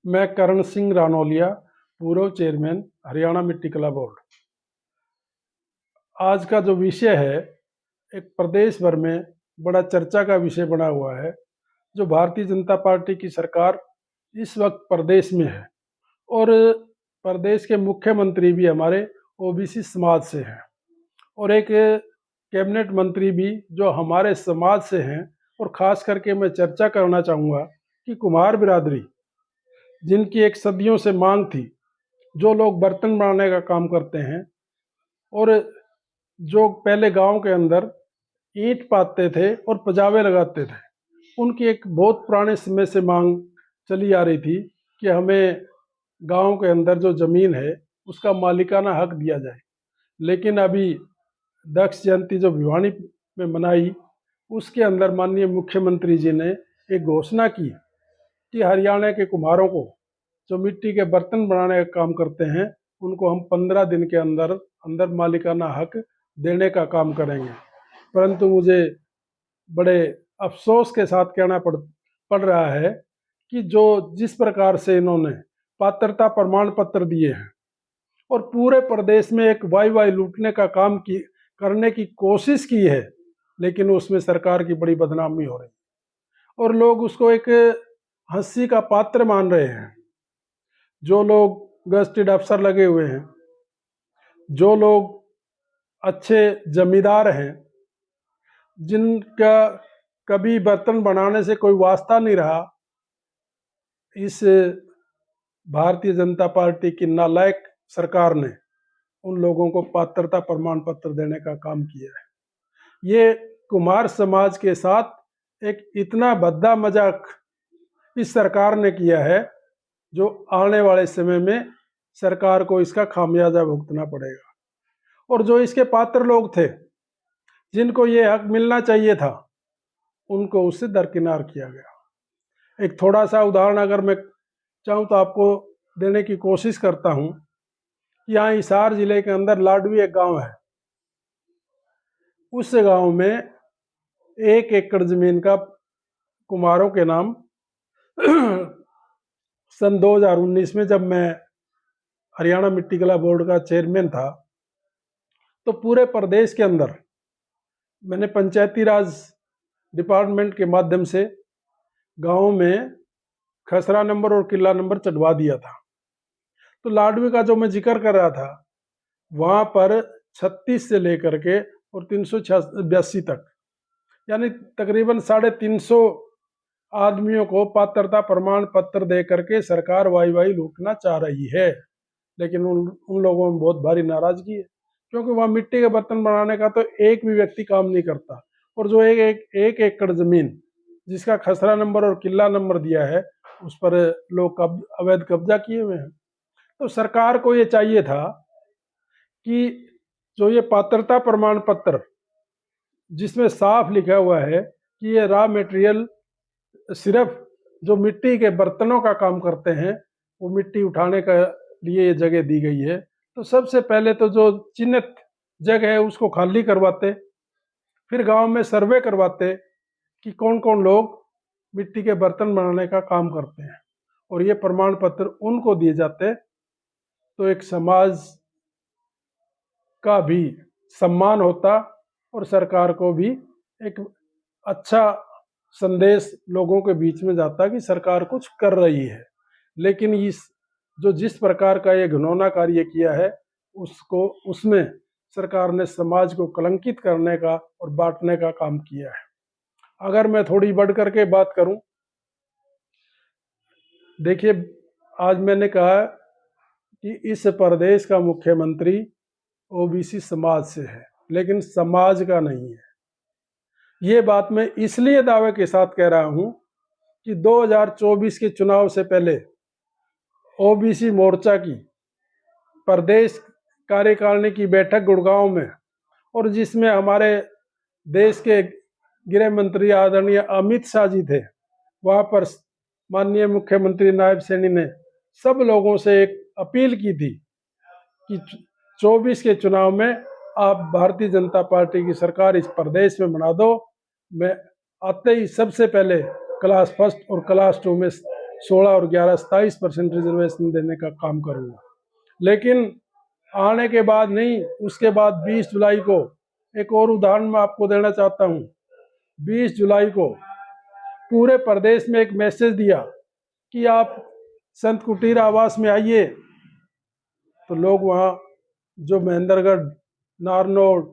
मैं करण सिंह रानौलिया, पूर्व चेयरमैन, हरियाणा मिट्टी कला बोर्ड। आज का जो विषय है, एक प्रदेश भर में बड़ा चर्चा का विषय बना हुआ है। जो भारतीय जनता पार्टी की सरकार इस वक्त प्रदेश में है और प्रदेश के मुख्यमंत्री भी हमारे ओबीसी समाज से हैं और एक कैबिनेट मंत्री भी जो हमारे समाज से हैं। और ख़ास करके मैं चर्चा करना चाहूँगा कि कुम्हार बिरादरी, जिनकी एक सदियों से मांग थी, जो लोग बर्तन बनाने का काम करते हैं और जो पहले गांव के अंदर ईंट पाते थे और पजावे लगाते थे, उनकी एक बहुत पुराने समय से मांग चली आ रही थी कि हमें गांव के अंदर जो ज़मीन है उसका मालिकाना हक दिया जाए। लेकिन अभी दक्ष जयंती जो भिवानी में मनाई, उसके अंदर माननीय मुख्यमंत्री जी ने एक घोषणा की कि हरियाणा के कुम्हारों को जो मिट्टी के बर्तन बनाने का काम करते हैं, उनको हम 15 दिन के अंदर अंदर मालिकाना हक देने का काम करेंगे। परंतु मुझे बड़े अफसोस के साथ कहना पड़ रहा है कि जिस प्रकार से इन्होंने पात्रता प्रमाण पत्र दिए हैं और पूरे प्रदेश में एक वाई लूटने का काम करने की कोशिश की है, लेकिन उसमें सरकार की बड़ी बदनामी हो रही है और लोग उसको एक हंसी का पात्र मान रहे हैं। जो लोग गजटेड अफसर लगे हुए हैं, जो लोग अच्छे जमींदार हैं, जिनका कभी बर्तन बनाने से कोई वास्ता नहीं रहा, इस भारतीय जनता पार्टी की नालायक सरकार ने उन लोगों को पात्रता प्रमाण पत्र देने का काम किया है। ये कुम्हार समाज के साथ एक इतना भद्दा मजाक इस सरकार ने किया है, जो आने वाले समय में सरकार को इसका खामियाजा भुगतना पड़ेगा। और जो इसके पात्र लोग थे, जिनको ये हक मिलना चाहिए था, उनको उससे दरकिनार किया गया। एक थोड़ा सा उदाहरण अगर मैं चाहूँ तो आपको देने की कोशिश करता हूँ। यहाँ हिसार जिले के अंदर लाडवी एक गांव है। उस गांव में 1 एकड़ जमीन का कुम्हारों के नाम सन 2019 में जब मैं हरियाणा मिट्टी कला बोर्ड का चेयरमैन था, तो पूरे प्रदेश के अंदर मैंने पंचायती राज डिपार्टमेंट के माध्यम से गाँव में खसरा नंबर और किला नंबर चढ़वा दिया था। तो लाडवी का जो मैं जिक्र कर रहा था, वहाँ पर 36 से लेकर के और 382 तक, यानी तकरीबन 350 आदमियों को पात्रता प्रमाण पत्र दे करके सरकार वाई लूटना चाह रही है। लेकिन उन लोगों में बहुत भारी नाराजगी है, क्योंकि वहाँ मिट्टी के बर्तन बनाने का तो एक भी व्यक्ति काम नहीं करता। और जो एक एकड़ जमीन जिसका खसरा नंबर और किला नंबर दिया है, उस पर लोग अवैध कब्जा किए हुए हैं। तो सरकार को ये चाहिए था कि जो ये पात्रता प्रमाण पत्र, जिसमें साफ लिखा हुआ है कि ये रॉ मटेरियल सिर्फ जो मिट्टी के बर्तनों का काम करते हैं, वो मिट्टी उठाने का लिए ये जगह दी गई है, तो सबसे पहले तो जो चिन्हित जगह है उसको खाली करवाते, फिर गांव में सर्वे करवाते कि कौन कौन लोग मिट्टी के बर्तन बनाने का काम करते हैं, और ये प्रमाण पत्र उनको दिए जाते, तो एक समाज का भी सम्मान होता और सरकार को भी एक अच्छा संदेश लोगों के बीच में जाता कि सरकार कुछ कर रही है। लेकिन जिस प्रकार का ये घिनौना कार्य किया है, उसमें सरकार ने समाज को कलंकित करने का और बांटने का काम किया है। अगर मैं थोड़ी बढ़ करके बात करूं, देखिए, आज मैंने कहा कि इस प्रदेश का मुख्यमंत्री ओबीसी समाज से है, लेकिन समाज का नहीं है। ये बात मैं इसलिए दावे के साथ कह रहा हूं कि 2024 के चुनाव से पहले ओबीसी मोर्चा की प्रदेश कार्यकारिणी की बैठक गुड़गांव में, और जिसमें हमारे देश के गृह मंत्री आदरणीय अमित शाह जी थे, वहां पर माननीय मुख्यमंत्री नायब सैनी ने सब लोगों से एक अपील की थी कि 24 के चुनाव में आप भारतीय जनता पार्टी की सरकार इस प्रदेश में बना दो। मैं आते ही सबसे पहले क्लास 1 और क्लास 2 में 16 और 11 27% रिजर्वेशन देने का काम करूँगा। लेकिन आने के बाद नहीं, उसके बाद 20 जुलाई को एक और उदाहरण मैं आपको देना चाहता हूँ। 20 जुलाई को पूरे प्रदेश में एक मैसेज दिया कि आप संत कुटीर आवास में आइए। तो लोग वहाँ जो महेंद्रगढ़, नारनौल,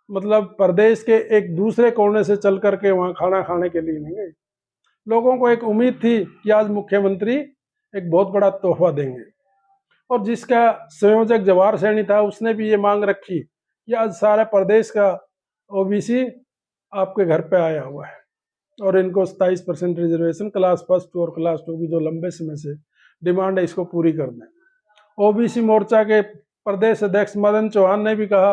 मतलब प्रदेश के एक दूसरे कोने से चल करके वहाँ खाना खाने के लिए नहीं गए। लोगों को एक उम्मीद थी कि आज मुख्यमंत्री एक बहुत बड़ा तोहफा देंगे, और जिसका संयोजक जवाहर सैनी था उसने भी ये मांग रखी कि आज सारा प्रदेश का ओबीसी आपके घर पे आया हुआ है और इनको 27% रिजर्वेशन क्लास फर्स्ट और क्लास 2 की जो लंबे समय से डिमांड है इसको पूरी कर दें। ओबीसी मोर्चा के प्रदेश अध्यक्ष मदन चौहान ने भी कहा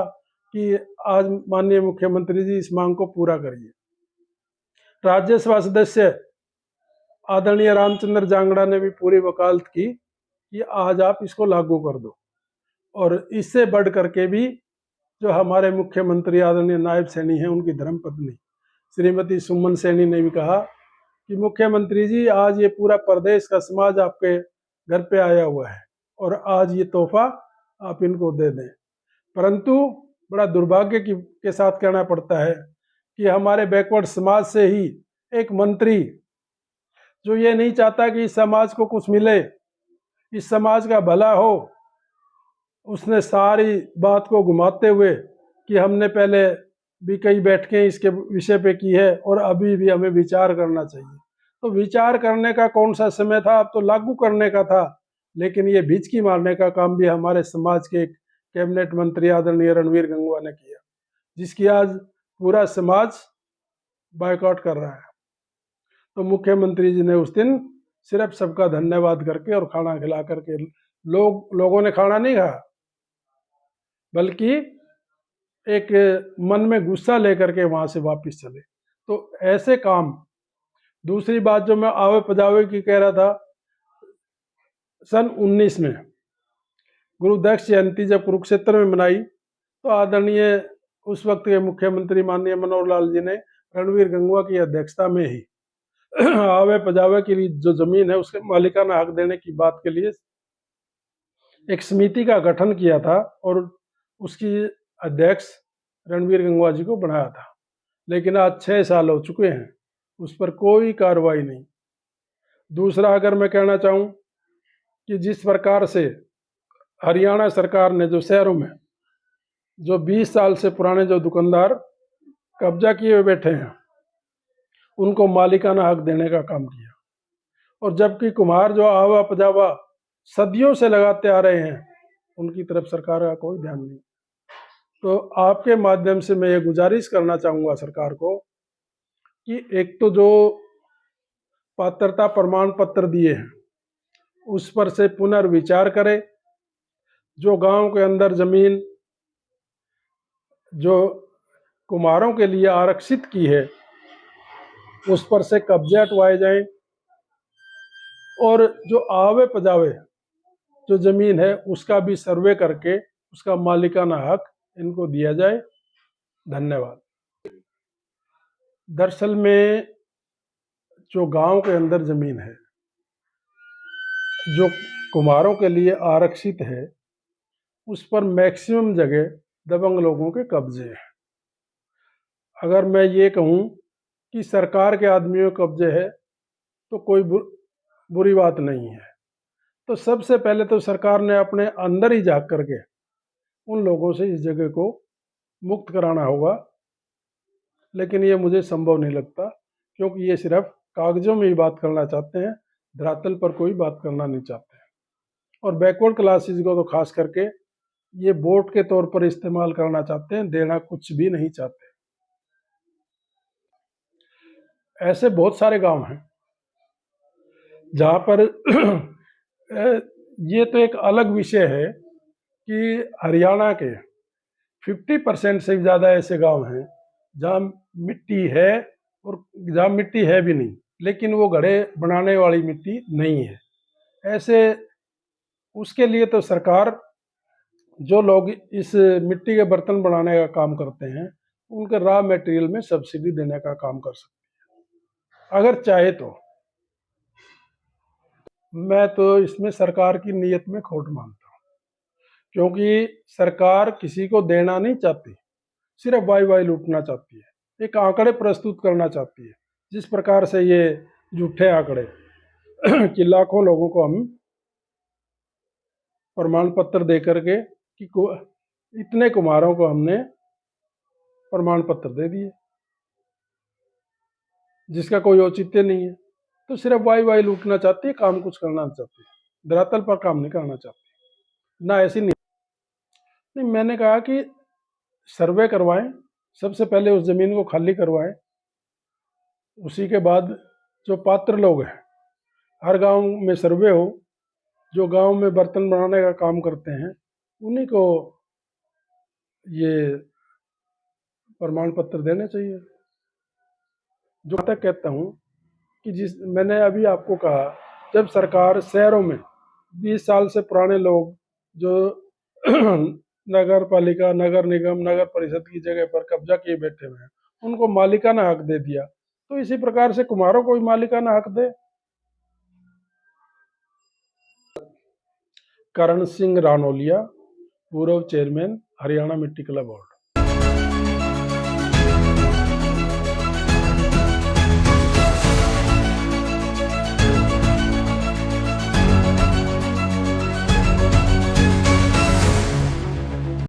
कि आज माननीय मुख्यमंत्री जी इस मांग को पूरा करिए। राज्यसभा सदस्य आदरणीय रामचंद्र जांगड़ा ने भी पूरी वकालत की कि आज आप इसको लागू कर दो। और इससे बढ़ करके भी जो हमारे मुख्यमंत्री आदरणीय नायब सैनी हैं, उनकी धर्मपत्नी श्रीमती सुमन सैनी ने भी कहा कि मुख्यमंत्री जी आज ये पूरा प्रदेश का समाज आपके घर पे आया हुआ है और आज ये तोहफा आप इनको दे दें। परंतु बड़ा दुर्भाग्य के साथ कहना पड़ता है कि हमारे बैकवर्ड समाज से ही एक मंत्री जो ये नहीं चाहता कि इस समाज को कुछ मिले, इस समाज का भला हो, उसने सारी बात को घुमाते हुए कि हमने पहले भी कई बैठकें इसके विषय पे की है और अभी भी हमें विचार करना चाहिए। तो विचार करने का कौन सा समय था, अब तो लागू करने का था। लेकिन ये भिचकी मारने का काम भी हमारे समाज के कैबिनेट मंत्री आदरणीय रणवीर गंगवा ने किया, जिसकी आज पूरा समाज बायकॉट कर रहा है। तो मुख्यमंत्री जी ने उस दिन सिर्फ सबका धन्यवाद करके और खाना खिला करके, लोगों ने खाना नहीं खाया, बल्कि एक मन में गुस्सा लेकर के वहां से वापस चले। तो ऐसे काम। दूसरी बात जो मैं आवे पजावे की कह रहा था, सन 19 में गुरुदक्ष जयंती जब कुरुक्षेत्र में मनाई तो आदरणीय उस वक्त के मुख्यमंत्री माननीय मनोहर लाल जी ने रणवीर गंगवा की अध्यक्षता में ही आवे पजावे के लिए जो जमीन है उसके मालिकाना हक देने की बात के लिए एक समिति का गठन किया था और उसकी अध्यक्ष रणवीर गंगवा जी को बनाया था। लेकिन आज 6 साल हो चुके हैं, उस पर कोई कार्रवाई नहीं। दूसरा, अगर मैं कहना चाहूँ कि जिस प्रकार से हरियाणा सरकार ने जो शहरों में जो 20 साल से पुराने जो दुकानदार कब्जा किए हुए बैठे हैं उनको मालिकाना हक देने का काम किया, और जबकि कुम्हार जो आवा पजावा सदियों से लगाते आ रहे हैं उनकी तरफ सरकार का कोई ध्यान नहीं। तो आपके माध्यम से मैं ये गुजारिश करना चाहूँगा सरकार को कि एक तो जो पात्रता प्रमाण पत्र दिए हैं उस पर से पुनर्विचार करें। जो गांव के अंदर जमीन जो कुम्हारों के लिए आरक्षित की है उस पर से कब्जे हटवाए जाएं, और जो आवे पजावे जो जमीन है उसका भी सर्वे करके उसका मालिकाना हक इनको दिया जाए। धन्यवाद। दरअसल में जो गांव के अंदर जमीन है जो कुम्हारों के लिए आरक्षित है उस पर मैक्सिमम जगह दबंग लोगों के कब्जे हैं। अगर मैं ये कहूँ कि सरकार के आदमियों के कब्जे है तो कोई बुरी बात नहीं है। तो सबसे पहले तो सरकार ने अपने अंदर ही झांक करके उन लोगों से इस जगह को मुक्त कराना होगा, लेकिन ये मुझे संभव नहीं लगता क्योंकि ये सिर्फ कागजों में ही बात करना चाहते हैं, धरातल पर कोई बात करना नहीं चाहते हैं। और बैकवर्ड क्लासेस को तो खास करके ये वोट के तौर पर इस्तेमाल करना चाहते हैं, देना कुछ भी नहीं चाहते। ऐसे बहुत सारे गांव हैं जहाँ पर ये तो एक अलग विषय है कि हरियाणा के 50% से ज़्यादा ऐसे गांव हैं जहाँ मिट्टी है और जहाँ मिट्टी है भी नहीं, लेकिन वो घड़े बनाने वाली मिट्टी नहीं है। ऐसे उसके लिए तो सरकार जो लोग इस मिट्टी के बर्तन बनाने का काम करते हैं उनके रॉ मटेरियल में सब्सिडी देने का काम कर सकती है अगर चाहे तो। मैं तो इसमें सरकार की नीयत में खोट मानता हूँ, क्योंकि सरकार किसी को देना नहीं चाहती, सिर्फ वाई वाई लूटना चाहती है, एक आंकड़े प्रस्तुत करना चाहती है। जिस प्रकार से ये झूठे आंकड़े कि लाखों लोगों को हम प्रमाण पत्र दे करके कि इतने कुम्हारों को हमने प्रमाण पत्र दे दिए, जिसका कोई औचित्य नहीं है। तो सिर्फ वाई वाई लूटना चाहती है, काम कुछ करना नहीं चाहती, धरातल पर काम नहीं करना चाहती ना। ऐसी नहीं, मैंने कहा कि सर्वे करवाएं, सबसे पहले उस जमीन को खाली करवाएं, उसी के बाद जो पात्र लोग हैं, हर गांव में सर्वे हो, जो गांव में बर्तन बनाने का काम करते हैं उन्हीं को ये प्रमाण पत्र देने चाहिए। जो तक कहता हूँ कि जिस मैंने अभी आपको कहा, जब सरकार शहरों में 20 साल से पुराने लोग जो नगर पालिका, नगर निगम, नगर परिषद की जगह पर कब्जा किए बैठे हुए हैं, उनको मालिकाना हक दे दिया, तो इसी प्रकार से कुम्हारों को भी मालिकाना हक दे। करण सिंह रानौलिया, पूर्व चेयरमैन, हरियाणा मिट्टी कला बोर्ड।